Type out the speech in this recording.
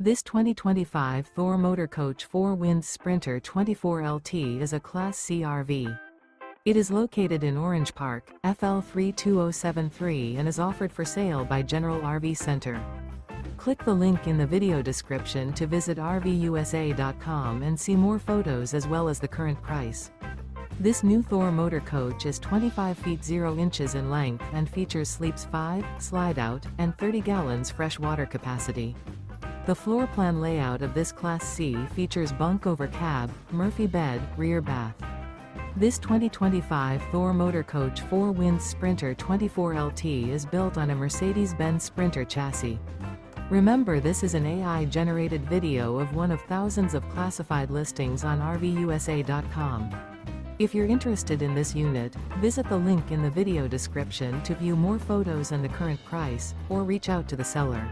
This 2025 Thor Motor Coach 4-Wind Sprinter 24LT is a Class C RV. It is located in Orange Park, FL 32073 and is offered for sale by General RV Center. Click the link in the video description to visit RVUSA.com and see more photos as well as the current price. This new Thor Motor Coach is 25 feet 0 inches in length and features sleeps 5, slide-out, and 30 gallons fresh water capacity. The floor plan layout of this Class C features bunk over cab, Murphy bed, rear bath. This 2025 Thor Motor Coach 4-Wind Sprinter 24LT is built on a Mercedes Benz Sprinter chassis. Remember, this is an AI-generated video of one of thousands of classified listings on RVUSA.com. If you're interested in this unit, visit the link in the video description to view more photos and the current price, or reach out to the seller.